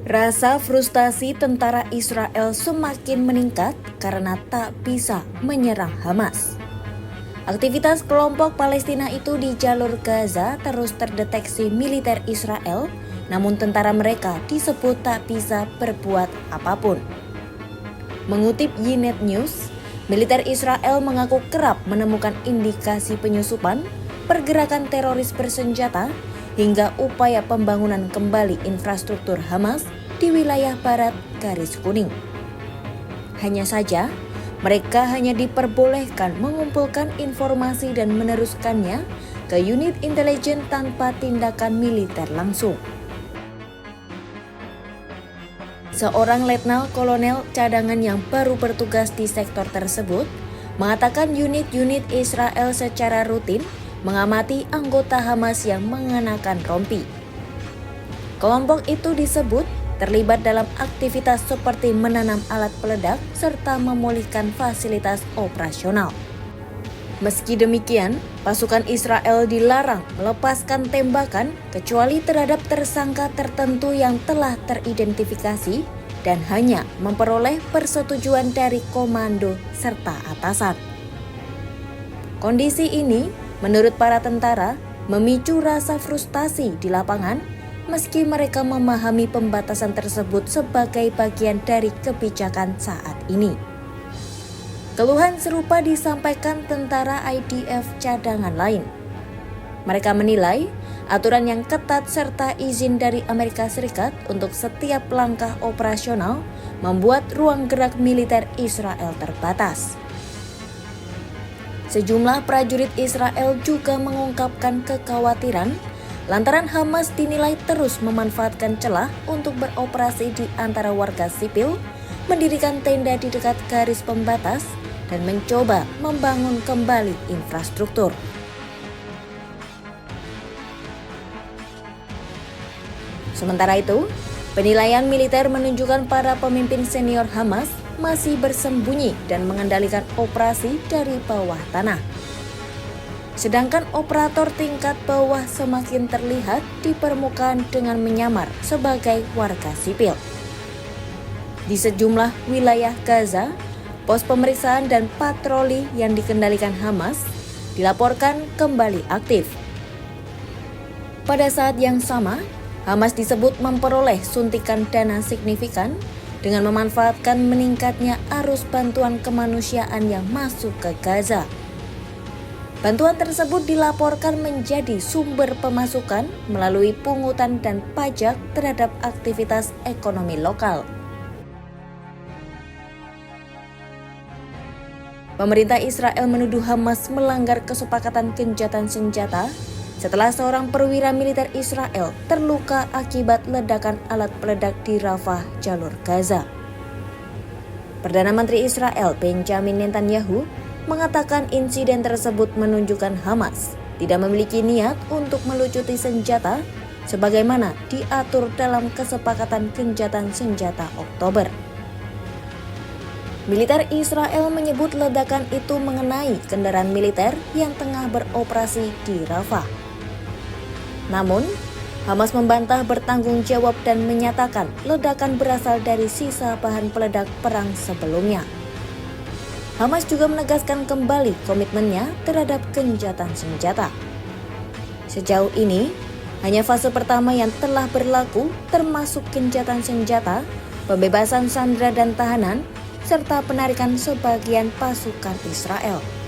Rasa frustasi tentara Israel semakin meningkat karena tak bisa menyerang Hamas. Aktivitas kelompok Palestina itu di jalur Gaza terus terdeteksi militer Israel, namun tentara mereka disebut tak bisa berbuat apapun. Mengutip Ynet News, militer Israel mengaku kerap menemukan indikasi penyusupan, pergerakan teroris bersenjata, hingga upaya pembangunan kembali infrastruktur Hamas di wilayah barat garis kuning. Hanya saja, mereka hanya diperbolehkan mengumpulkan informasi dan meneruskannya ke unit intelijen tanpa tindakan militer langsung. Seorang letnan kolonel cadangan yang baru bertugas di sektor tersebut mengatakan unit-unit Israel secara rutin mengamati anggota Hamas yang mengenakan rompi. Kelompok itu disebut terlibat dalam aktivitas seperti menanam alat peledak serta memulihkan fasilitas operasional. Meski demikian, pasukan Israel dilarang melepaskan tembakan kecuali terhadap tersangka tertentu yang telah teridentifikasi dan hanya memperoleh persetujuan dari komando serta atasan. Kondisi ini, menurut para tentara, memicu rasa frustasi di lapangan meski mereka memahami pembatasan tersebut sebagai bagian dari kebijakan saat ini. Keluhan serupa disampaikan tentara IDF cadangan lain. Mereka menilai aturan yang ketat serta izin dari Amerika Serikat untuk setiap langkah operasional membuat ruang gerak militer Israel terbatas. Sejumlah prajurit Israel juga mengungkapkan kekhawatiran lantaran Hamas dinilai terus memanfaatkan celah untuk beroperasi di antara warga sipil, mendirikan tenda di dekat garis pembatas, dan mencoba membangun kembali infrastruktur. Sementara itu, penilaian militer menunjukkan para pemimpin senior Hamas masih bersembunyi dan mengendalikan operasi dari bawah tanah. Sedangkan operator tingkat bawah semakin terlihat di permukaan dengan menyamar sebagai warga sipil. Di sejumlah wilayah Gaza, pos pemeriksaan dan patroli yang dikendalikan Hamas dilaporkan kembali aktif. Pada saat yang sama, Hamas disebut memperoleh suntikan dana signifikan dengan memanfaatkan meningkatnya arus bantuan kemanusiaan yang masuk ke Gaza. Bantuan tersebut dilaporkan menjadi sumber pemasukan melalui pungutan dan pajak terhadap aktivitas ekonomi lokal. Pemerintah Israel menuduh Hamas melanggar kesepakatan gencatan senjata setelah seorang perwira militer Israel terluka akibat ledakan alat peledak di Rafah, jalur Gaza. Perdana Menteri Israel Benjamin Netanyahu mengatakan insiden tersebut menunjukkan Hamas tidak memiliki niat untuk melucuti senjata sebagaimana diatur dalam kesepakatan gencatan senjata Oktober. Militer Israel menyebut ledakan itu mengenai kendaraan militer yang tengah beroperasi di Rafah. Namun, Hamas membantah bertanggung jawab dan menyatakan ledakan berasal dari sisa bahan peledak perang sebelumnya. Hamas juga menegaskan kembali komitmennya terhadap gencatan senjata. Sejauh ini, hanya fase pertama yang telah berlaku termasuk gencatan senjata, pembebasan sandera dan tahanan, serta penarikan sebagian pasukan Israel.